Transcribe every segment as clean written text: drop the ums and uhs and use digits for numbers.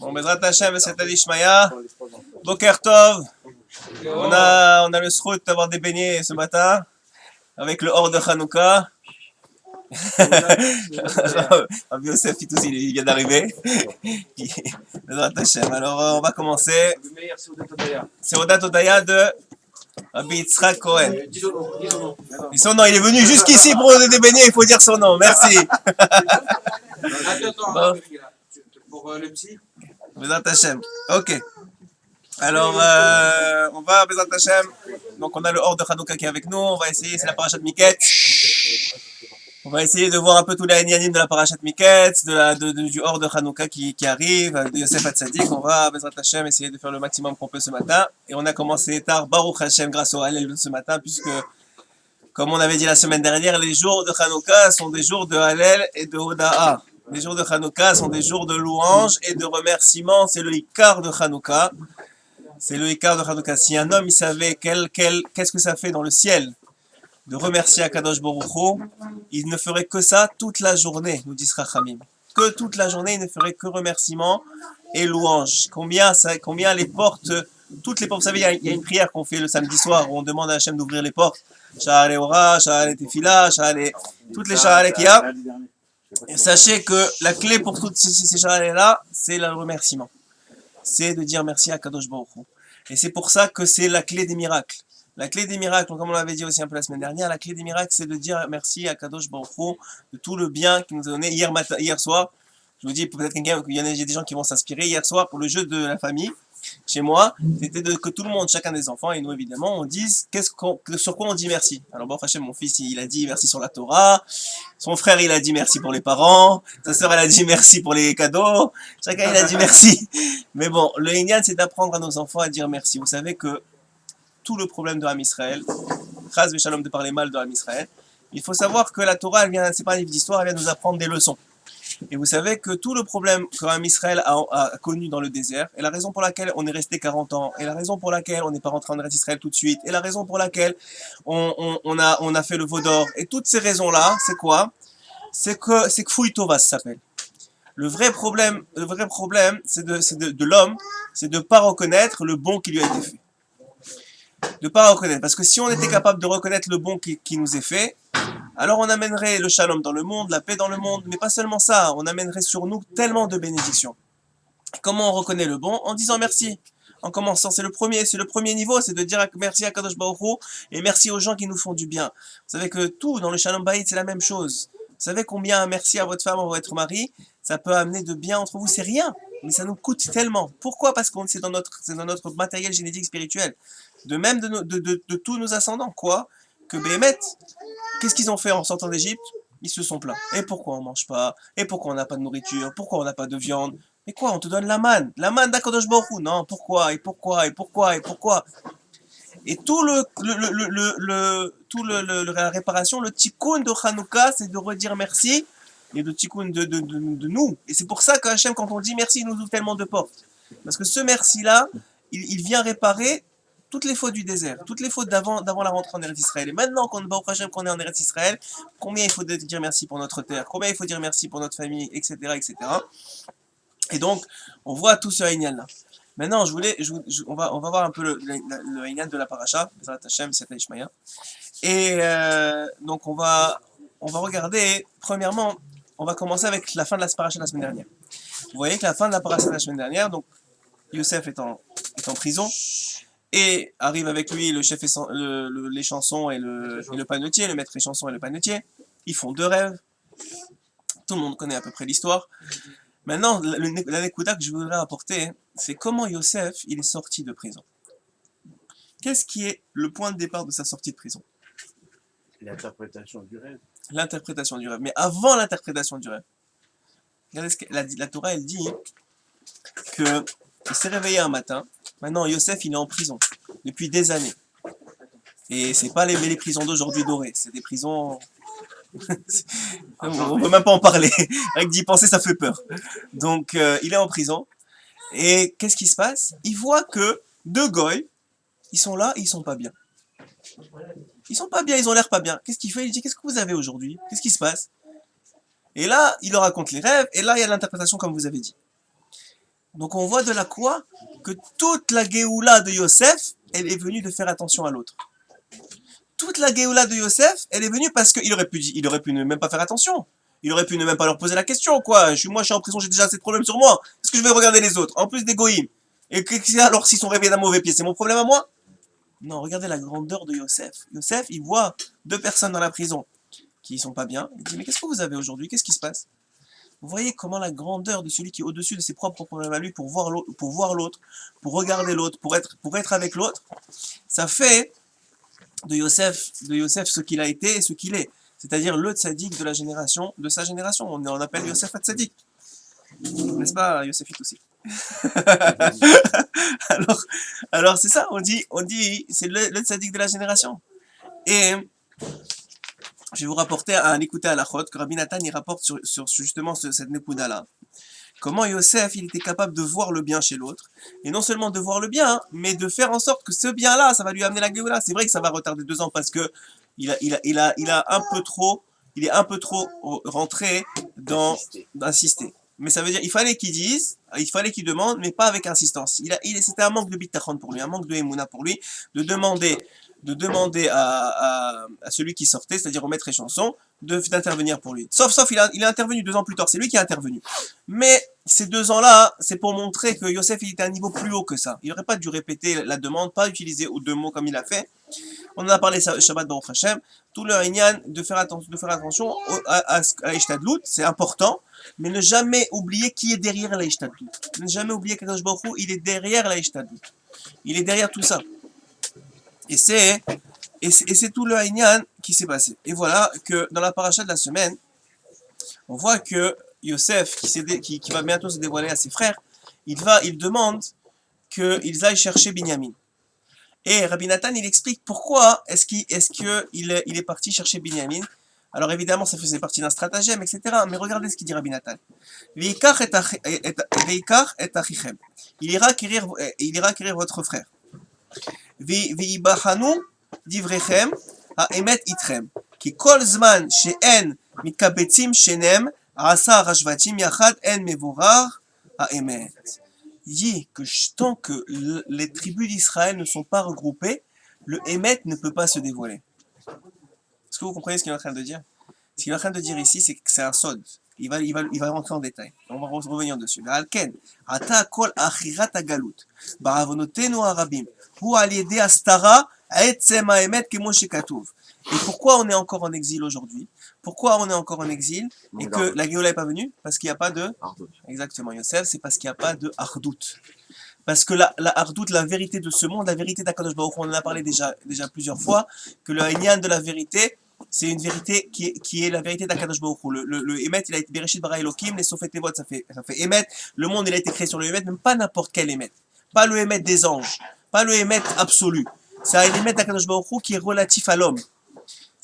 Bon, Bezrat Hashem, c'est Ishmaya. Boker Tov. On a le srout d'avoir des beignets ce matin avec le hors de Hanouka. Rabbi Yosef, il vient d'arriver. Bezrat Hashem. Alors, on va commencer. C'est Odat Odaya de Rabbi Yitzhak Cohen. Et son nom, il est venu jusqu'ici pour donner des beignets, il faut dire son nom. Merci. Attends, pour le psy. Bezrat Hashem. Ok. Alors, on va, Bezrat Hashem. Donc, on a le hors de Hanouka qui est avec nous. On va essayer, c'est la parashat Miketz. On va essayer de voir un peu tous les Inyanim de la parashat Miketz, du hors de Hanouka qui arrive, de Yosef Hatzadik. On va, Bezrat Hashem, essayer de faire le maximum qu'on peut ce matin. Et on a commencé tard, Baruch Hashem, grâce au Hallel ce matin, puisque, comme on avait dit la semaine dernière, les jours de Hanouka sont des jours de Hallel et de Hoda'a. Les jours de Hanouka sont des jours de louange et de remerciement. C'est le Ikar de Hanouka. C'est le Ikar de Hanouka. Si un homme, il savait qu'est-ce que ça fait dans le ciel de remercier Akadosh Baruch Hu, il ne ferait que ça toute la journée, nous dit Rachamim. Que toute la journée, il ne ferait que remerciement et louange. Combien les portes, toutes les portes, vous savez, il y a une prière qu'on fait le samedi soir où on demande à Hachem d'ouvrir les portes. Sha'ale Ora, Sha'ale Tefila, toutes les Sha'ale qu'il y a. Et sachez que la clé pour toutes ces Sha'ale-là, c'est le remerciement. C'est de dire merci à Kadosh Baruch Hu. Et c'est pour ça que c'est la clé des miracles. La clé des miracles, comme on l'avait dit aussi un peu la semaine dernière, la clé des miracles, c'est de dire merci à Kadosh Baruch Hu de tout le bien qu'il nous a donné hier soir. Je vous dis, peut-être qu'il y a des gens qui vont s'inspirer. Hier soir, pour le jeu de la famille, chez moi, c'était que tout le monde, chacun des enfants, et nous évidemment, on dise sur quoi on dit merci. Alors bon, Hachem, mon fils, il a dit merci sur la Torah, son frère, il a dit merci pour les parents, sa sœur, elle a dit merci pour les cadeaux, chacun, il a dit merci. Mais bon, le Inyan, c'est d'apprendre à nos enfants à dire merci. Vous savez que tout le problème de Ham Israël, Chaz Veshalom de parler mal de Ham Israël, il faut savoir que la Torah, c'est pas un livre d'histoire, elle vient nous apprendre des leçons. Et vous savez que tout le problème que Ham Israël a connu dans le désert, et la raison pour laquelle on est resté 40 ans, et la raison pour laquelle on n'est pas rentré en Eretz Israël tout de suite, et la raison pour laquelle on a fait le veau d'or, et toutes ces raisons-là, c'est quoi? C'est que Fouille Tova, ça s'appelle. Le vrai problème, c'est de l'homme, c'est de ne pas reconnaître le bon qui lui a été fait. De ne pas reconnaître. Parce que si on était capable de reconnaître le bon qui nous est fait, alors on amènerait le shalom dans le monde, la paix dans le monde, mais pas seulement ça, on amènerait sur nous tellement de bénédictions. Comment on reconnaît le bon? En disant merci. En commençant, c'est le premier niveau, c'est de dire merci à Kadosh Baruch Hu et merci aux gens qui nous font du bien. Vous savez que tout dans le shalom bayit, c'est la même chose. Vous savez combien merci à votre femme ou à votre mari, ça peut amener de bien entre vous, c'est rien, mais ça nous coûte tellement. Pourquoi? Parce que c'est dans notre matériel génétique spirituel. De même de tous nos ascendants. Quoi? Que Béhémet, qu'est-ce qu'ils ont fait en sortant d'Égypte? Ils se sont plaints. Et pourquoi on ne mange pas? Et pourquoi on n'a pas de nourriture? Pourquoi on n'a pas de viande? Mais quoi? On te donne la manne d'Akadosh Baruch Hu. Non, pourquoi? Et pourquoi? Et pourquoi? Et pourquoi? Et tout la réparation, le tikkun de Hanouka, c'est de redire merci, et le tikkun de nous. Et c'est pour ça que Hachem, quand on dit merci, il nous ouvre tellement de portes. Parce que ce merci-là, il vient réparer toutes les fautes du désert, toutes les fautes d'avant la rentrée en Eretz Israël. Et maintenant qu'on est en Eretz Israël, combien il faut dire merci pour notre terre, combien il faut dire merci pour notre famille, etc., etc. Et donc, on voit tout ce Inyan-là. Maintenant, on va voir un peu le Inyan de la paracha, Bezrat Hashem, c'est Ishmaya. Et donc, on va regarder, premièrement, on va commencer avec la fin de la paracha de la semaine dernière. Vous voyez que la fin de la paracha de la semaine dernière, donc, Yosef est en prison, et arrive avec lui le chef les chansons et le panetier, le maître des chansons et le panetier. Ils font deux rêves. Tout le monde connaît à peu près l'histoire. Maintenant, l'anecdote que je voudrais apporter, c'est comment Yosef, il est sorti de prison. Qu'est-ce qui est le point de départ de sa sortie de prison? L'interprétation du rêve. L'interprétation du rêve. Mais avant l'interprétation du rêve, regardez ce que la Torah, elle dit qu'il s'est réveillé un matin. Maintenant, Yosef, il est en prison depuis des années. Et c'est pas les prisons d'aujourd'hui dorées, c'est des prisons... on peut même pas en parler. Avec d'y penser, ça fait peur. Donc, il est en prison. Et qu'est-ce qui se passe? Il voit que deux goy, ils sont là et ils sont pas bien. Ils sont pas bien, ils ont l'air pas bien. Qu'est-ce qu'il fait? Il dit, qu'est-ce que vous avez aujourd'hui? Qu'est-ce qui se passe? Et là, il leur raconte les rêves. Et là, il y a l'interprétation comme vous avez dit. Donc on voit de la quoi que toute la Géoula de Yosef, elle est venue de faire attention à l'autre. Toute la Géoula de Yosef, elle est venue parce qu'il aurait pu ne même pas faire attention. Il aurait pu ne même pas leur poser la question, quoi. Moi, je suis en prison, j'ai déjà assez de problèmes sur moi. Est-ce que je vais regarder les autres? En plus des goïms. Et alors, s'ils sont réveillés d'un mauvais pied, c'est mon problème à moi? Non, regardez la grandeur de Yosef. Yosef, il voit deux personnes dans la prison qui sont pas bien. Il dit, mais qu'est-ce que vous avez aujourd'hui? Qu'est-ce qui se passe? Vous voyez comment la grandeur de celui qui est au-dessus de ses propres problèmes à lui pour voir l'autre, pour regarder l'autre, pour être avec l'autre, ça fait de Yosef ce qu'il a été et ce qu'il est. C'est-à-dire le tzaddik de sa génération. On appelle Yosef tzaddik. N'est-ce pas, Yosefite aussi? alors c'est ça, on dit, c'est le tzaddik de la génération. Et je vais vous rapporter un écouté à la chôte que Rabbi Nathan il rapporte sur justement cette Nekuda-là. Comment Yosef, il était capable de voir le bien chez l'autre. Et non seulement de voir le bien, mais de faire en sorte que ce bien-là, ça va lui amener la Géoula. C'est vrai que ça va retarder 2 ans parce que il est un peu trop rentré dans d'insister. Mais ça veut dire, il fallait qu'il demande, mais pas avec insistance. C'était un manque de bitachon pour lui, un manque de émouna pour lui, de demander à celui qui sortait, c'est-à-dire au maître et chanson, d'intervenir pour lui. Sauf il a intervenu 2 ans plus tard, c'est lui qui a intervenu. Mais ces 2 ans-là, c'est pour montrer que Yosef il était à un niveau plus haut que ça. Il n'aurait pas dû répéter la demande, pas utiliser 2 mots comme il a fait. On en a parlé Shabbat Baruch Hashem. Tout le Inyan de faire attention à l'Ishtadlut, c'est important, mais ne jamais oublier qui est derrière l'Ishtadlut. Ne jamais oublier qu'Akadosh Baruch Hu, il est derrière l'Ishtadlut. Il est derrière tout ça. Et c'est tout le Inyan qui s'est passé. Et voilà que dans la paracha de la semaine, on voit que Yosef, qui va bientôt se dévoiler à ses frères, il demande qu'ils aillent chercher Binyamin. Et Rabbi Nathan, il explique pourquoi est-ce qu'il est parti chercher Binyamin. Alors évidemment, ça faisait partie d'un stratagème, etc. Mais regardez ce qu'il dit Rabbi Nathan. Veikach et achichem. Il ira quérir votre frère. Veibachanu divrechem haemet itrem. Ki kol zman she'en mitkabetzim shenem asa rashvatim yachad en mevorar haemet. Il dit que tant que les tribus d'Israël ne sont pas regroupées, le Hémet ne peut pas se dévoiler. Est-ce que vous comprenez ce qu'il est en train de dire? Ce qu'il est en train de dire ici, c'est que c'est un sod. Il va rentrer en détail. On va revenir dessus. Alken, ata kol achirat agalut, baravonotenu arabim, hu aliede astara, etzem haemet kemo shekatuv. Et pourquoi on est encore en exil aujourd'hui? Pourquoi on est encore en exil et que la Géoula n'est pas venue? Parce qu'il n'y a pas de... Exactement, Yosef, c'est parce qu'il n'y a pas de Hardout. Parce que la Hardout, la vérité de ce monde, la vérité d'Akadosh Baruch Hu, on en a parlé déjà plusieurs fois, que le Haïnyan de la vérité, c'est une vérité qui est la vérité d'Akadosh Baruch Hu. Le Emet, il a été Bereshit bara Elokim, les Sofet Tevot, ça fait Emet. Le monde, il a été créé sur le Emet, même pas n'importe quel Emet. Pas le Emet des anges, pas le Emet absolu. C'est un Emet d'Akadosh Baruch Hu qui est relatif à l'homme.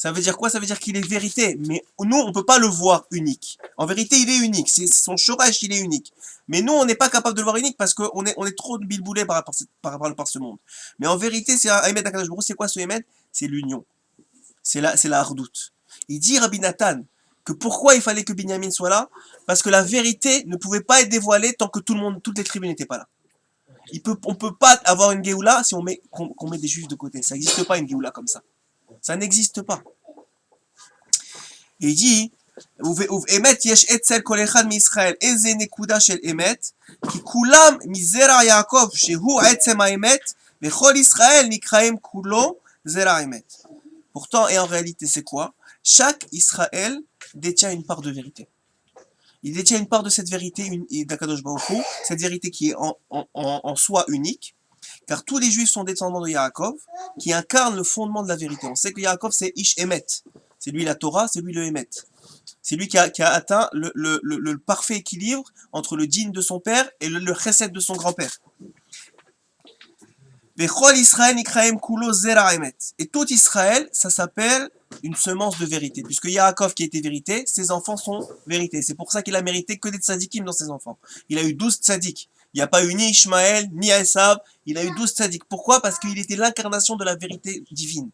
Ça veut dire quoi? Ça veut dire qu'il est vérité, mais nous, on ne peut pas le voir unique. En vérité, il est unique, son shorash, il est unique. Mais nous, on n'est pas capable de le voir unique parce qu'on est trop bilboulé par ce monde. Mais en vérité, c'est un Emet d'Akadosh Baruch Hu. C'est quoi ce Emet? C'est l'union. C'est la hardoute. Il dit Rabbi Nathan que pourquoi il fallait que Binyamin soit là? Parce que la vérité ne pouvait pas être dévoilée tant que toutes les tribus n'étaient pas là. On peut pas avoir une Géoula si qu'on met des juifs de côté. Ça n'existe pas une Géoula comme ça. Ça n'existe pas. Et il dit, Emet yesh etzel kol echad mi'Israël, eze nekuda shel emet, ki kulam mizera Yaakov, shehu etzem ha'emet, vechol Israël nikraim kulo zera emet. Pourtant, et en réalité, c'est quoi? Chaque Israël détient une part de vérité. Il détient une part de cette vérité d'Akadosh Baruch Hu, cette vérité qui est en soi unique, car tous les Juifs sont descendants de Yaakov, qui incarnent le fondement de la vérité. On sait que Yaakov, c'est Ish Emet. C'est lui la Torah, c'est lui le Emet. C'est lui qui a atteint le parfait équilibre entre le digne de son père et le chesed de son grand-père. Et tout Israël, ça s'appelle une semence de vérité. Puisque Yaakov qui était vérité, ses enfants sont vérité. C'est pour ça qu'il a mérité que des tzadikim dans ses enfants. Il a eu 12 tzadiks. Il n'y a pas eu ni Ishmaël, ni Esav. Il a eu 12 tzadiks. Pourquoi? Parce qu'il était l'incarnation de la vérité divine.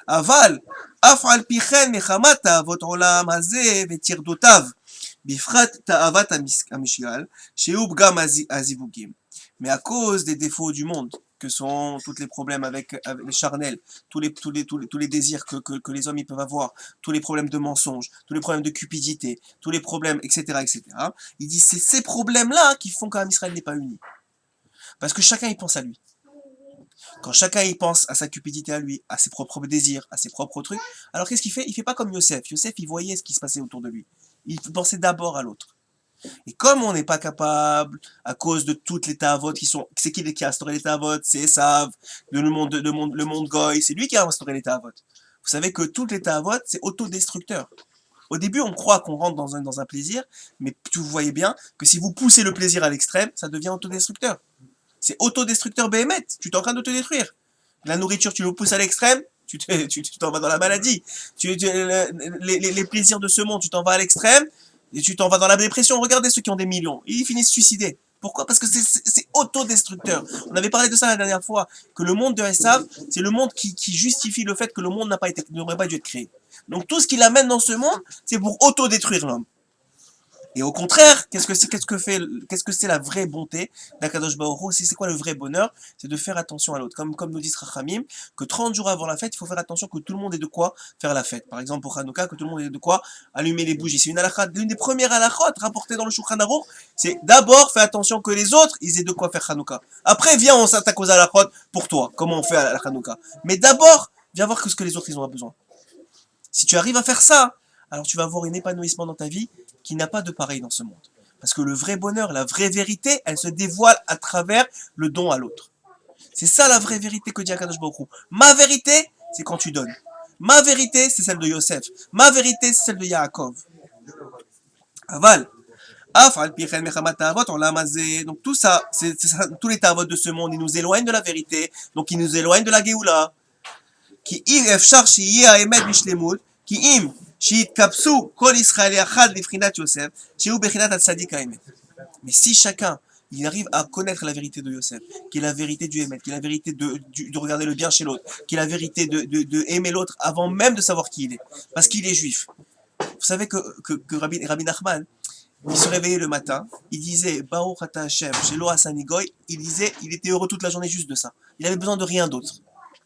Aval, af al pichen mechamat avot olam hazeh vetirdotav, Bifrat ta'avat amishgal, shehu bgam azivugim. Mais à cause des défauts du monde, que sont tous les problèmes avec les charnels, tous les désirs que les hommes ils peuvent avoir, tous les problèmes de mensonges, tous les problèmes de cupidité, tous les problèmes, etc., etc. Il dit c'est ces problèmes-là qui font qu'un Israël n'est pas uni. Parce que chacun il pense à lui. Quand chacun il pense à sa cupidité à lui, à ses propres désirs, à ses propres trucs, alors qu'est-ce qu'il fait? Il fait pas comme Yosef. Yosef, il voyait ce qui se passait autour de lui. Il pensait d'abord à l'autre. Et comme on n'est pas capable, à cause de toutes les ta'avot qui sont... C'est qui a instauré les ta'avot? C'est Esav, le monde Goy, c'est lui qui a instauré les ta'avot. Vous savez que toutes les ta'avot, c'est autodestructeur. Au début, on croit qu'on rentre dans un plaisir, mais vous voyez bien que si vous poussez le plaisir à l'extrême, ça devient autodestructeur. C'est autodestructeur Béhémet, tu es en train de te détruire. La nourriture, tu le pousses à l'extrême, tu t'en vas dans la maladie. Les plaisirs de ce monde, tu t'en vas à l'extrême, et tu t'en vas dans la dépression. Regardez ceux qui ont des millions, ils finissent suicidés. Pourquoi? Parce que c'est autodestructeur. On avait parlé de ça la dernière fois, que le monde de Esav, c'est le monde qui justifie le fait que le monde n'aurait pas dû être créé. Donc tout ce qu'il amène dans ce monde, c'est pour autodétruire l'homme. Et au contraire, qu'est-ce que c'est la vraie bonté d'Akadosh Baruch Hu? C'est quoi le vrai bonheur? C'est de faire attention à l'autre. Comme nous dit Rachamim, que 30 jours avant la fête, il faut faire attention que tout le monde ait de quoi faire la fête. Par exemple, pour Hanouka, que tout le monde ait de quoi allumer les bougies. C'est l'une des premières halachot rapportées dans le Shulchan Aruch. C'est d'abord, fais attention que les autres, ils aient de quoi faire Hanouka. Après, viens, on s'attaque aux halachot pour toi. Comment on fait à la Hanouka? Mais d'abord, viens voir ce que les autres, ils ont besoin. Si tu arrives à faire ça, alors tu vas avoir un épanouissement dans ta vie qui n'a pas de pareil dans ce monde. Parce que le vrai bonheur, la vraie vérité, elle se dévoile à travers le don à l'autre. C'est ça la vraie vérité que dit Akadosh Baruch Hu. Ma vérité, c'est quand tu donnes. Ma vérité, c'est celle de Yosef. Ma vérité, c'est celle de Yaakov. Aval. Donc tout ça, tous les tavot de ce monde, ils nous éloignent de la vérité, donc ils nous éloignent de la Géoula. Qui אפשר שיהיה האמת בשלמות, כי אם שיתקבצו כל ישראל יחד לבחינת יוסף, שיהיו בחינת הצדיק האמת. Mais si chacun il arrive à connaître la vérité de Yosef, qui est la vérité du Hémet, qui est la vérité de regarder le bien chez l'autre, qui est la vérité de aimer l'autre avant même de savoir qui il est, parce qu'il est juif. Vous savez que Rabbi Nachman, il se réveillait le matin, il disait Baruch Ata Hashem, Shelo Asani Goy, il disait, il était heureux toute la journée juste de ça. Il avait besoin de rien d'autre.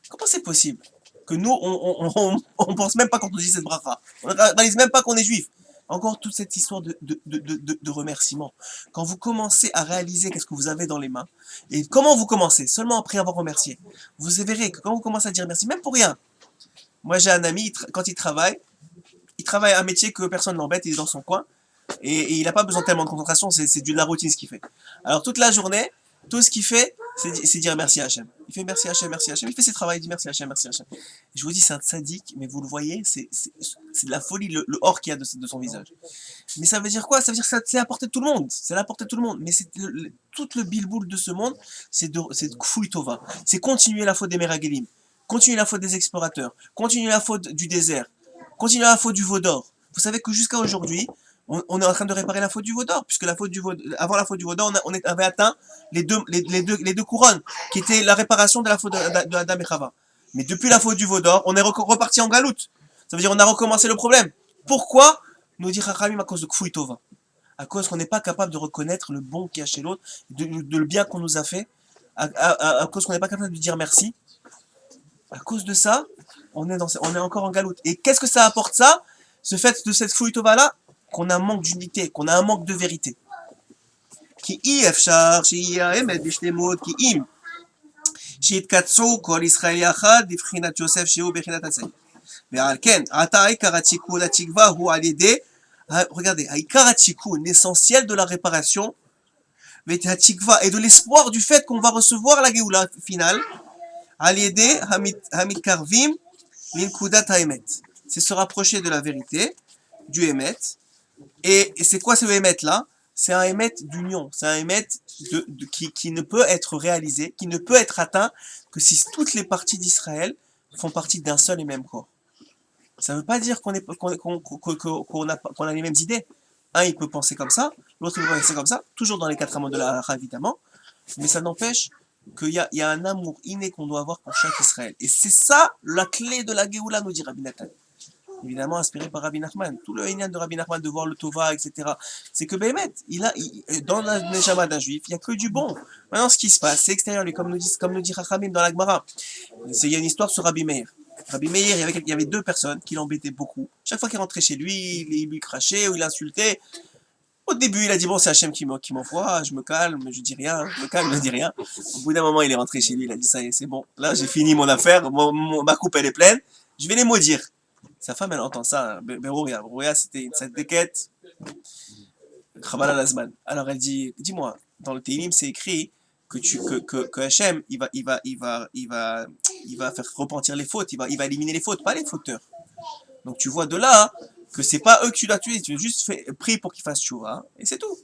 Comment c'est possible que nous, on pense même pas quand on dit cette bracha. On ne réalise même pas qu'on est juif. Encore toute cette histoire de remerciement. Quand vous commencez à réaliser qu'est-ce que vous avez dans les mains, et comment vous commencez, seulement après avoir remercié, vous verrez que quand vous commencez à dire merci, même pour rien. Moi j'ai un ami, quand il travaille un métier que personne n'embête, il est dans son coin, et il n'a pas besoin tellement de concentration, c'est de la routine ce qu'il fait. Alors toute la journée, tout ce qu'il fait, c'est dire merci à Hachem. Il fait merci à Hachem, merci à Hachem. Il fait ses travaux, il dit merci à Hachem, merci à Hachem. Et je vous dis, c'est un tzaddik, mais vous le voyez, c'est de la folie, le or qu'il y a de son visage. Mais ça veut dire quoi? Ça veut dire que c'est à la portée de tout le monde. C'est à la portée de tout le monde. Mais tout le bilboul de ce monde, c'est de Kfouy Tova. C'est continuer la faute des Meragelim, continuer la faute des explorateurs, continuer la faute du désert, continuer la faute du veau d'or. Vous savez que jusqu'à aujourd'hui, on est en train de réparer la faute du veau d'or, puisque avant la faute du veau d'or, on avait atteint les deux couronnes, qui étaient la réparation de la faute de Adam et Chava. Mais depuis la faute du veau d'or, on est reparti en galoute. Ça veut dire on a recommencé le problème. Pourquoi? Nous dit Chachamim, à cause de Kfouy Tova. À cause qu'on n'est pas capable de reconnaître le bon qu'il y a chez l'autre, de le bien qu'on nous a fait, à cause qu'on n'est pas capable de dire merci. À cause de ça, on est encore en galoute. Et qu'est-ce que ça apporte ça? Ce fait de cette Kfouy Tova là, qu'on a un manque d'unité, qu'on a un manque de vérité. כי אי אפשר שיהיה האמת בשלמות, כי אם שיתקצרו כל ישראל יחד לבחינת יוסף שהוא בחינת הצדיק. ועל כן, עתה עיקר התיקון התקווה הוא על ידי, regardez, העיקר התיקון, l'essentiel de la réparation, והתקווה et de l'espoir du fait qu'on va recevoir la Géoula finale, על ידי המתקרבים לנקודת האמת. C'est se rapprocher de la vérité, du Hémet. Et c'est quoi ce Hémet là? C'est un Hémet d'union, c'est un Hémet qui ne peut être réalisé, qui ne peut être atteint que si toutes les parties d'Israël font partie d'un seul et même corps. Ça ne veut pas dire qu'on a les mêmes idées. Un il peut penser comme ça, l'autre il peut penser comme ça, toujours dans les 4 amants de la halakha évidemment, mais ça n'empêche qu'il y a un amour inné qu'on doit avoir pour chaque Israël. Et c'est ça la clé de la Géoula, nous dit Rabbi Nathan. évidemment inspiré par Rabbi Nachman. Tout le Inyan de Rabbi Nachman, de voir le Tova, etc. C'est que Béhémet, dans la Neshama d'un juif, il n'y a que du bon. Maintenant, ce qui se passe, c'est extérieur, lui, comme nous dit Chachamim dans la Gemara. Il y a une histoire sur Rabbi Meir. Rabbi Meir, il y avait deux personnes qui l'embêtaient beaucoup. Chaque fois qu'il rentrait chez lui, il lui crachait ou il l'insultait. Au début, il a dit bon, c'est Hachem qui m'envoie, je me calme, je dis rien, je me calme, je dis rien. Au bout d'un moment, il est rentré chez lui, il a dit ça y est, c'est bon. Là, j'ai fini mon affaire, ma coupe elle est pleine, je vais les maudire. Sa femme, elle entend ça, Berouria, c'était une déquête. Khabala Lazman. Alors elle dit, dis-moi, dans le Tehillim, c'est écrit que Hachem, il va faire repentir les fautes, il va éliminer les fautes, pas les fauteurs. Donc tu vois de là que c'est pas eux que tu dois tuer, tu juste prie pour qu'ils fassent tchouva, et c'est tout.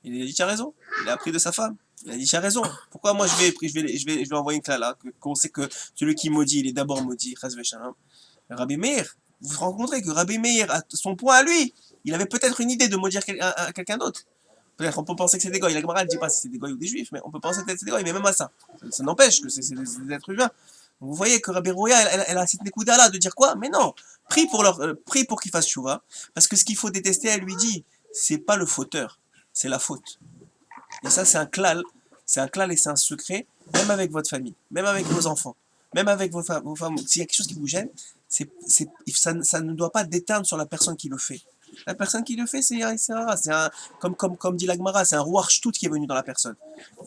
Il a dit, tu as raison. Il a appris de sa femme. Il a dit, tu as raison. Pourquoi moi je vais envoyer une clala, qu'on sait que celui qui maudit, il est d'abord maudit, Rabbi Meir, vous vous rencontrez que Rabbi Meir, à son point à lui, il avait peut-être une idée de maudire quelqu'un d'autre. Peut-être on peut penser que c'est des goy. La Gemara ne dit pas si c'est des goy ou des juifs, mais on peut penser que c'est des goy, mais même à ça. Ça n'empêche que c'est des êtres humains. Donc vous voyez que Rabbi Rouya, elle a cette nékouda-là de dire quoi? Mais non, prie pour qu'ils fassent chouva, parce que ce qu'il faut détester, elle lui dit, c'est pas le fauteur, c'est la faute. Et ça, c'est un klal et c'est un secret, même avec votre famille, même avec vos enfants, même avec vos femmes. S'il y a quelque chose qui vous gêne, ça ne doit pas déteindre sur la personne qui le fait. La personne qui le fait, c'est comme dit la Gemara, c'est un ruach shtout qui est venu dans la personne.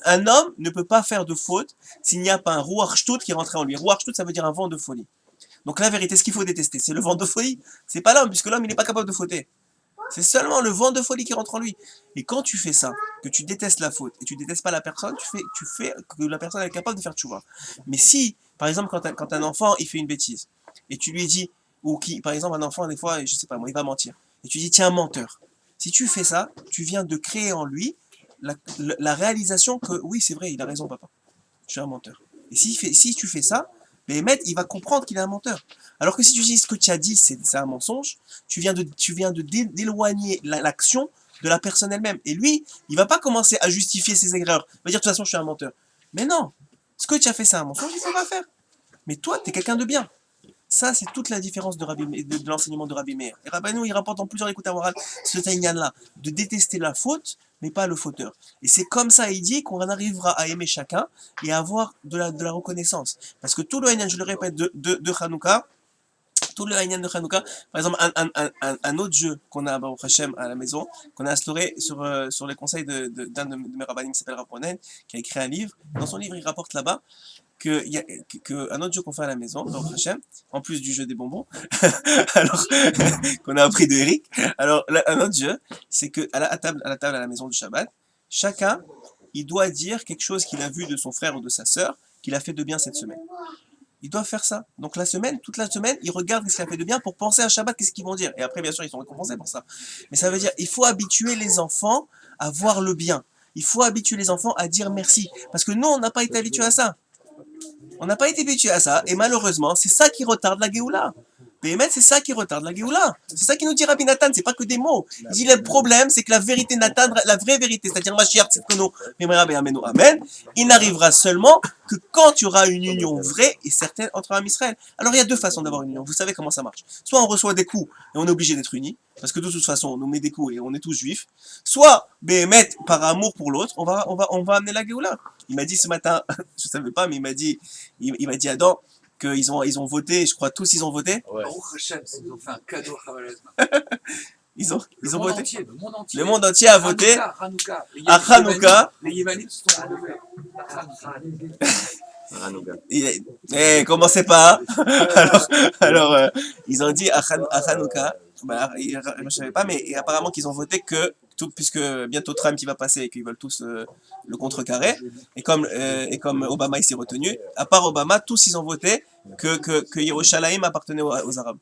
Un homme ne peut pas faire de faute s'il n'y a pas un ruach shtout qui est rentré en lui. Ruach shtout, ça veut dire un vent de folie. Donc la vérité, ce qu'il faut détester, c'est le vent de folie. C'est pas l'homme, puisque l'homme, il n'est pas capable de fauter. C'est seulement le vent de folie qui rentre en lui. Et quand tu fais ça, que tu détestes la faute et tu détestes pas la personne, tu fais que la personne est capable de faire tchouva. Mais si, par exemple, quand un enfant, il fait une bêtise, et tu lui dis, par exemple, un enfant, des fois, je sais pas moi, il va mentir, et tu dis, tiens, menteur. Si tu fais ça, tu viens de créer en lui la réalisation que, oui, c'est vrai, il a raison, papa. Je suis un menteur. Et si tu fais ça, il va comprendre qu'il est un menteur. Alors que si tu dis ce que tu as dit, c'est un mensonge, tu viens d'éloigner l'action de la personne elle-même. Et lui, il va pas commencer à justifier ses erreurs. Il va dire, de toute façon, je suis un menteur. Mais non, ce que tu as fait, c'est un mensonge, il faut pas faire. Mais toi, tu es quelqu'un de bien. Ça, c'est toute la différence de l'enseignement de Rabbi Meir. Et Rabbeinu, il rapporte en plusieurs écoutes à moral ce taïnyan-là, de détester la faute, mais pas le fauteur. Et c'est comme ça, il dit, qu'on arrivera à aimer chacun et à avoir de la reconnaissance. Parce que tout le haïnyan, je le répète, de Hanouka, tout le haïnyan de Hanouka, par exemple, un autre jeu qu'on a au Hachem à la maison, qu'on a instauré sur les conseils d'un de mes rabbinim qui s'appelle Rav Ronen, qui a écrit un livre. Dans son livre, il rapporte là-bas un autre jeu qu'on fait à la maison, dans Hachem, en plus du jeu des bonbons, alors qu'on a appris de Eric. Alors un autre jeu, c'est que à la table à la maison du Shabbat, chacun il doit dire quelque chose qu'il a vu de son frère ou de sa sœur qu'il a fait de bien cette semaine. Ils doivent faire ça. Donc toute la semaine, ils regardent ce qu'il a fait de bien pour penser à Shabbat, qu'est-ce qu'ils vont dire. Et après, bien sûr, ils sont récompensés pour ça. Mais ça veut dire, il faut habituer les enfants à voir le bien. Il faut habituer les enfants à dire merci. Parce que nous, on n'a pas été habitués à ça. On n'a pas été habitué à ça, et malheureusement, c'est ça qui retarde la Géoula. Béhémet, c'est ça qui retarde la Géoula. C'est ça qui nous dit Rabbi Nathan, c'est pas que des mots. Il dit le problème, c'est que la vérité Nathan, la vraie vérité, c'est-à-dire Mashiach Tzidkenu, Amen, il n'arrivera seulement que quand tu auras une union vraie et certaine entre Am Israël. Alors il y a deux façons d'avoir une union, vous savez comment ça marche. Soit on reçoit des coups et on est obligé d'être unis, parce que de toute façon on nous met des coups et on est tous juifs. Soit, Béhémet, par amour pour l'autre, on va amener la Géoula. Il m'a dit ce matin, je savais pas, mais il m'a dit Adam, qu'ils ont voté, je crois tous ils ont voté. Ouais. Ils ont fait un cadeau ils ont voté. Entier, le monde entier a voté Hanouka. À Hanouka. Les Yévanim se sont commencez pas. alors ils ont dit à Hanouka. Je savais pas, mais apparemment qu'ils ont voté que puisque bientôt Trump qui va passer et qu'ils veulent tous le contrecarrer, et comme Obama il s'est retenu, à part Obama, tous ils ont voté que Yerushalayim appartenait aux Arabes.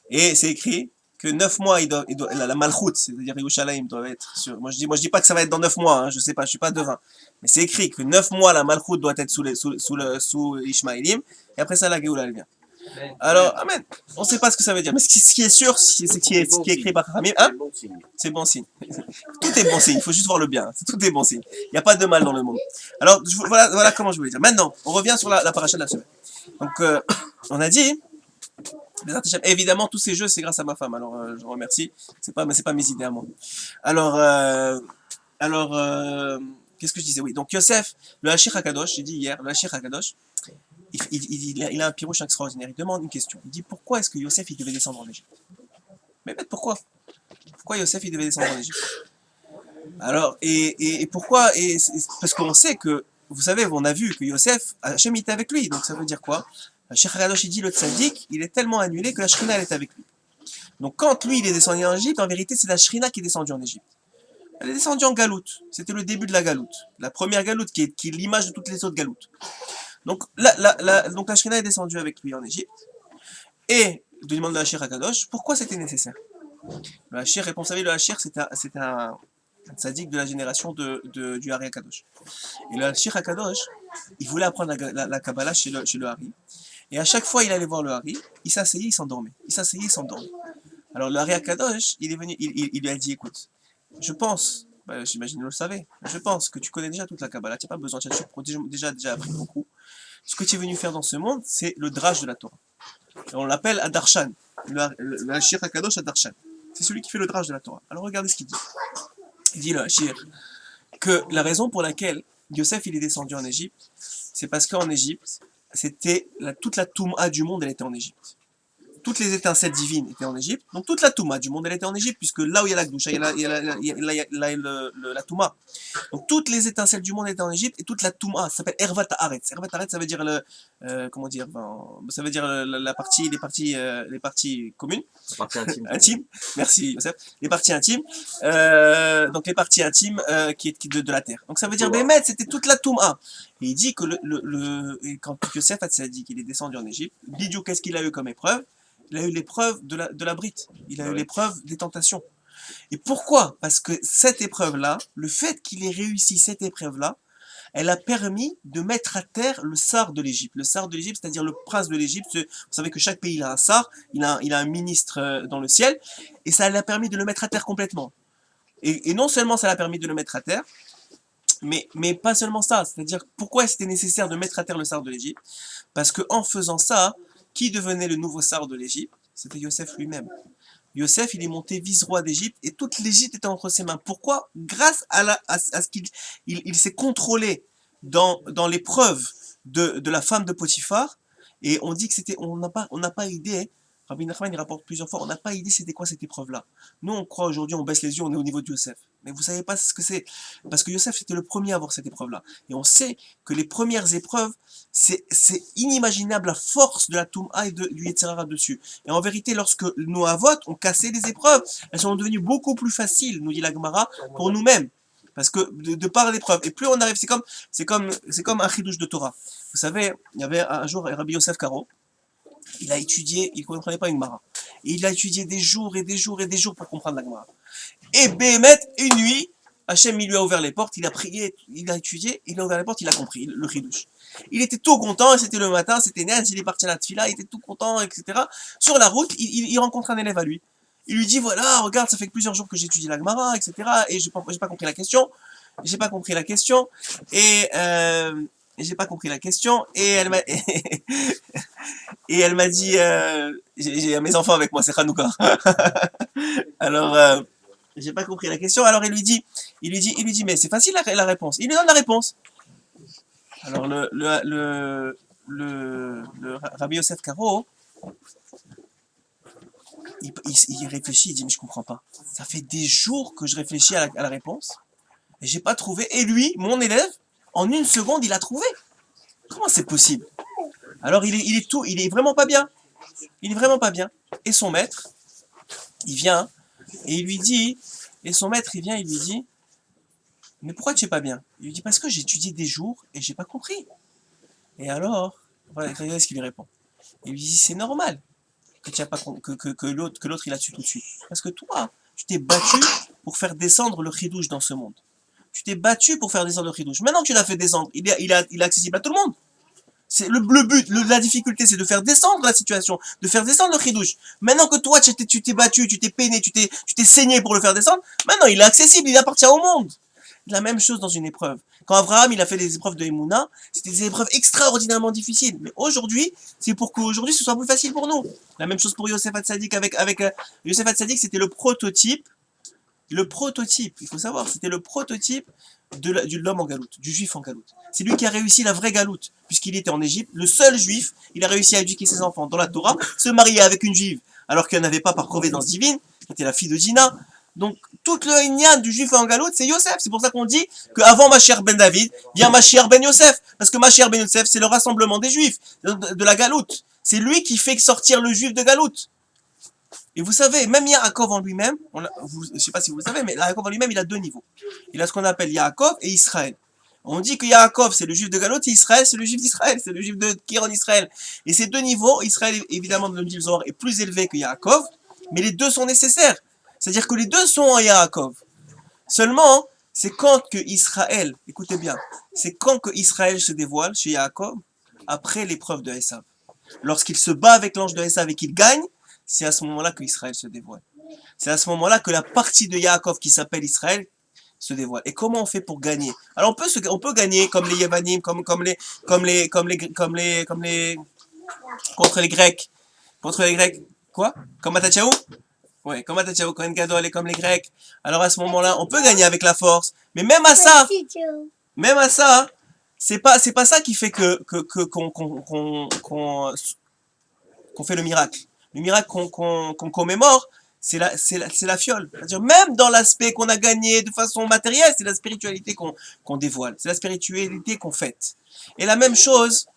Et c'est écrit que 9 mois, la Malchut, c'est-à-dire Yerushalayim doit être sur. Moi je dis pas que ça va être dans 9 mois, hein, je sais pas, je suis pas devin. Mais c'est écrit que 9 mois la Malchut doit être sous Ishmaélim, et après ça la Géoula elle vient. Alors, amen. On ne sait pas ce que ça veut dire, mais ce qui est sûr, c'est ce qui est écrit par Khamim. Hein? C'est bon signe. Tout est bon signe, il faut juste voir le bien. Tout est bon signe. Il n'y a pas de mal dans le monde. Alors, voilà comment je voulais dire. Maintenant, on revient sur la paracha de la semaine. Donc, on a dit Bezrat Hashem. Évidemment, tous ces jeux, c'est grâce à ma femme. Alors, je remercie. Mais c'est pas mes idées à moi. Alors, qu'est-ce que je disais? Oui. Donc, Yosef, le Hachir Hakadosh, j'ai dit hier, le Hachir Hakadosh, il a un pirouche extraordinaire. Il demande une question. Il dit pourquoi est-ce que Yosef il devait descendre en Égypte? Mais pourquoi? Pourquoi Yosef il devait descendre en Égypte? Alors, et pourquoi? Parce qu'on sait que, vous savez, on a vu que Yosef, Hachem était avec lui. Donc ça veut dire quoi? Cheikh Hakadosh, il dit le tzaddik, il est tellement annulé que la Shrina elle est avec lui. Donc quand lui il est descendu en Égypte, en vérité c'est la Shrina qui est descendue en Égypte. Elle est descendue en galoute. C'était le début de la galoute. La première galoute qui est l'image de toutes les autres galoutes. Donc donc la Shrina est descendue avec lui en Égypte. Et, de demande de Hachir Hakadosh, pourquoi c'était nécessaire? Le Hachir, vous savez, le Hachir c'était un tzaddik de la génération du Hari Hakadosh. Et le Hachir Hakadosh, il voulait apprendre la Kabbalah chez le Hari. Et à chaque fois il allait voir le Hari, il s'asseyait, il s'endormait. Il s'asseyait, il s'endormait. Alors le Hari Hakadosh, il est venu, il lui a dit, écoute, je pense, j'imagine vous le savez, je pense que tu connais déjà toute la Kabbalah, tu n'as pas besoin, tu as déjà appris beaucoup. Ce que tu es venu faire dans ce monde, c'est le drage de la Torah. Et on l'appelle Adarshan, le Hachir Hakadosh Adarshan. C'est celui qui fait le drage de la Torah. Alors regardez ce qu'il dit. Il dit le Hachir que la raison pour laquelle Yosef il est descendu en Égypte, c'est parce qu'en Égypte, c'était toute la Touma du monde, elle était en Égypte. Toutes les étincelles divines étaient en Égypte, donc toute la Touma du monde, elle était en Égypte, puisque là où il y a la Gdusha, il y a la Touma. Donc toutes les étincelles du monde étaient en Égypte, et toute la Touma, ça s'appelle Ervat Haaretz. Ervat Haaretz, ça veut dire comment dire, ça veut dire les parties communes. La partie intime. Intime. Merci, Youssef. Les parties intimes. Donc les parties intimes de la terre. Donc ça veut dire, Bémet, c'était toute la Touma. Et il dit que quand Yosef a dit qu'il est descendu en Égypte, Bidiou, qu'est-ce qu'il a eu comme épreuve? Il a eu l'épreuve de la brite. Il a eu l'épreuve des tentations. Et pourquoi? Parce que cette épreuve-là, le fait qu'il ait réussi cette épreuve-là, elle a permis de mettre à terre le sar de l'Égypte. Le sar de l'Égypte, c'est-à-dire le prince de l'Égypte. Vous savez que chaque pays il a un sar, il a un ministre dans le ciel, et ça l'a permis de le mettre à terre complètement. Et non seulement ça l'a permis de le mettre à terre, mais pas seulement ça. C'est-à-dire, pourquoi c'était nécessaire de mettre à terre le sar de l'Égypte? Parce qu'en faisant ça, qui devenait le nouveau sar de l'Égypte? C'était Yosef lui-même. Yosef, il est monté vice-roi d'Égypte et toute l'Égypte était entre ses mains. Pourquoi? Grâce à ce qu'il s'est contrôlé dans l'épreuve de la femme de Potiphar. Et on dit que on n'a pas idée. Rabbi Nachman, il rapporte plusieurs fois, on n'a pas idée c'était quoi cette épreuve-là. Nous, on croit aujourd'hui, on baisse les yeux, on est au niveau de Yosef. Mais vous savez pas ce que c'est. Parce que Yosef était le premier à avoir cette épreuve-là. Et on sait que les premières épreuves, c'est inimaginable la force de la Touma et du Yetzirara dessus. Et en vérité, lorsque nos avot ont cassé les épreuves, elles sont devenues beaucoup plus faciles, nous dit la Gemara, pour nous-mêmes. Parce que de par l'épreuve. Et plus on arrive, c'est comme un chidouche de Torah. Vous savez, il y avait un jour Rabbi Yosef Karo, il a étudié, il ne comprenait pas une Gemara. Et il a étudié des jours et des jours et des jours pour comprendre la Gemara. Et Béhémet, une nuit, Hachem il lui a ouvert les portes, il a prié, il a étudié, il a ouvert les portes, il a compris le chidouche. Il était tout content, c'était le matin, c'était net, il est parti à la tfila, il était tout content, etc. Sur la route, il rencontre un élève à lui. Il lui dit, voilà, regarde, ça fait plusieurs jours que j'étudie la Gemara, etc. Et j'ai pas compris la question. J'ai pas compris la question. Et j'ai pas compris la question. Et elle m'a et elle m'a dit, j'ai mes enfants avec moi, c'est Hanouka. Alors, j'ai pas compris la question. Alors il lui dit, mais c'est facile la réponse. Il lui donne la réponse. Alors le Rabbi Yosef Karo, il réfléchit, il dit mais je comprends pas. Ça fait des jours que je réfléchis à la réponse et j'ai pas trouvé. Et lui, mon élève, en une seconde, il a trouvé. Comment c'est possible? Alors il est vraiment pas bien. Il est vraiment pas bien. Et son maître, il vient et il lui dit, il lui dit, mais pourquoi tu es pas bien? Il lui dit parce que j'ai étudié des jours et j'ai pas compris. Et alors, voilà, regardez ce qu'il lui répond. Il lui dit c'est normal que tu as pas que l'autre il a su tout de suite. Parce que toi, tu t'es battu pour faire descendre le chidouche dans ce monde. Tu t'es battu pour faire descendre le chidouche. Maintenant que tu l'as fait descendre, il est accessible à tout le monde. C'est le but, la difficulté, c'est de faire descendre la situation, de faire descendre le chidouche. Maintenant que toi, tu t'es battu, tu t'es peiné, tu t'es saigné pour le faire descendre, maintenant il est accessible, il appartient au monde. la même chose dans une épreuve. Quand Abraham, il a fait des épreuves de Emouna, c'était des épreuves extraordinairement difficiles. Mais aujourd'hui, c'est pour qu'aujourd'hui, ce soit plus facile pour nous. La même chose pour Yosef Hatzadik Yosef Hatzadik, c'était le prototype, il faut savoir, c'était le prototype de l'homme en galoute, du juif en galoute. C'est lui qui a réussi la vraie galoute, puisqu'il était en Égypte, le seul juif, il a réussi à éduquer ses enfants dans la Torah, se marier avec une juive, alors qu'elle n'avait pas par providence divine, qui était la fille de Dina. Donc, toute le Inyan du juif en galoute, c'est Yosef. C'est pour ça qu'on dit qu'avant Mashiach ben David, vient Mashiach ben Yosef. Parce que Mashiach ben Yosef, c'est le rassemblement des juifs, de la galoute. C'est lui qui fait sortir le juif de galoute. Et vous savez, même Yaakov en lui-même, je ne sais pas si vous le savez, mais Yaakov en lui-même, il a deux niveaux. Il a ce qu'on appelle Yaakov et Israël. On dit que Yaakov, c'est le juif de Galoute, et Israël, c'est le juif d'Israël, c'est le juif qui est en Israël. Et ces deux niveaux, Israël, évidemment, dans le dit le Zohar, est plus élevé que Yaakov, mais les deux sont nécessaires. C'est-à-dire que les deux sont en Yaakov. Seulement, c'est quand que Israël, écoutez bien, c'est quand que Israël se dévoile chez Yaakov, après l'épreuve de Esav. Lorsqu'il se bat avec l'ange de Esav et qu'il gagne, c'est à ce moment-là que Israël se dévoile. C'est à ce moment-là que la partie de Yaakov qui s'appelle Israël se dévoile. Et comment on fait pour gagner? Alors on peut gagner comme les Yavanim, contre les Grecs. Contre les Grecs. Quoi? Comme Atatchaou? Ouais, comme Atatchaou, Kohen Gadol et comme les Grecs. Alors à ce moment-là, on peut gagner avec la force. Mais même à ça, c'est pas ça qui fait qu'on fait le miracle. Le miracle qu'on commémore, c'est la fiole. C'est-à-dire, même dans l'aspect qu'on a gagné de façon matérielle, c'est la spiritualité qu'on dévoile. C'est la spiritualité qu'on fête. Et la même chose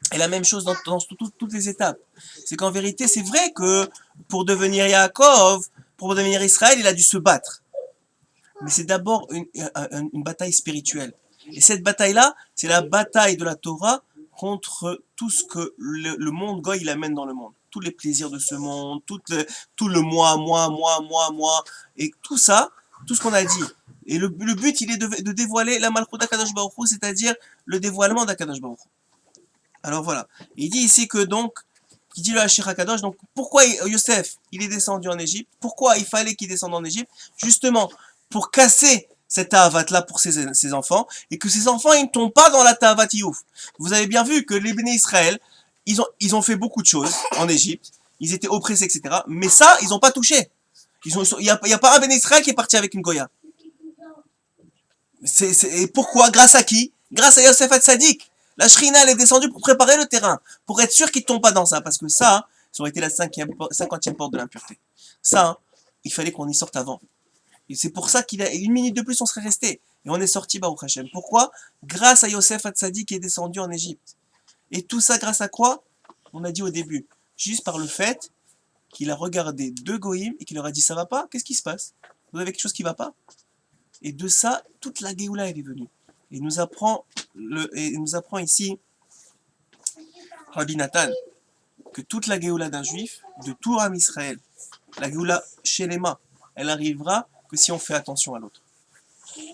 dans toutes les étapes. C'est qu'en vérité, c'est vrai que pour devenir Yaakov, pour devenir Israël, il a dû se battre. Mais c'est d'abord une bataille spirituelle. Et cette bataille-là, c'est la bataille de la Torah contre tout ce que le monde goy il amène dans le monde. Tous les plaisirs de ce monde, tout le moi, et tout ça, tout ce qu'on a dit. Et le but, il est de dévoiler la Malchut d'Akadosh Baruch Hu, c'est-à-dire le dévoilement d'Akadosh Baruch Hu. Alors voilà. Il dit ici que donc, il dit le Hashir HaKadosh, donc pourquoi Yosef, il est descendu en Égypte? Pourquoi il fallait qu'il descende en Égypte? Justement, pour casser cette Tahavat-là pour ses enfants, et que ses enfants, ils ne tombent pas dans la Tahavat Iouf. Vous avez bien vu que les Béné Israël, ils ont fait beaucoup de choses en Égypte, ils étaient oppressés, etc. Mais ça, ils n'ont pas touché. Il n'y a pas un Béné Israël qui est parti avec une Goya. Et pourquoi? Grâce à qui? Grâce à Yosef Hatzadik. La Shrina, elle est descendue pour préparer le terrain, pour être sûr qu'ils ne tombent pas dans ça, parce que ça aurait été la 50e porte de l'impureté. Ça, il fallait qu'on y sorte avant. Et c'est pour ça qu'il a une minute de plus, on serait resté. Et on est sorti, Baruch Hashem. Pourquoi? Grâce à Yosef Hatzadik qui est descendu en Égypte. Et tout ça grâce à quoi? On a dit au début. Juste par le fait qu'il a regardé deux goïms et qu'il leur a dit ça va pas? Qu'est-ce qui se passe? Vous avez quelque chose qui va pas? Et de ça, toute la Géoula elle est venue. Et il nous apprend ici Rabbi Nathan que toute la Géoula d'un juif, de tout Am Israël, la Géoula chez les mains, elle arrivera que si on fait attention à l'autre.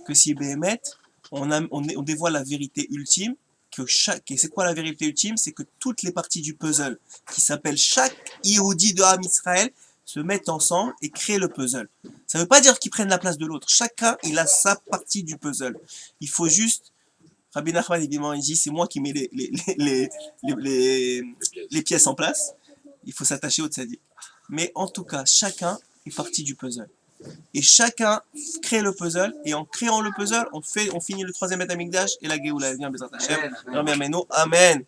Que si Béhémet, on dévoile la vérité ultime, et c'est quoi la vérité ultime? C'est que toutes les parties du puzzle, qui s'appelle chaque Yehudi de Am Israël, se mettent ensemble et créent le puzzle. Ça ne veut pas dire qu'ils prennent la place de l'autre. Chacun, il a sa partie du puzzle. Il faut juste... Rabbi Nachman, évidemment, il dit, c'est moi qui mets les pièces en place. Il faut s'attacher au tzaddik. Mais en tout cas, chacun est partie du puzzle. Et chacun crée le puzzle. Et en créant le puzzle, on finit le troisième Beth Amikdash et la Géoula. Elle vient, Bezrat Hashem. Amen.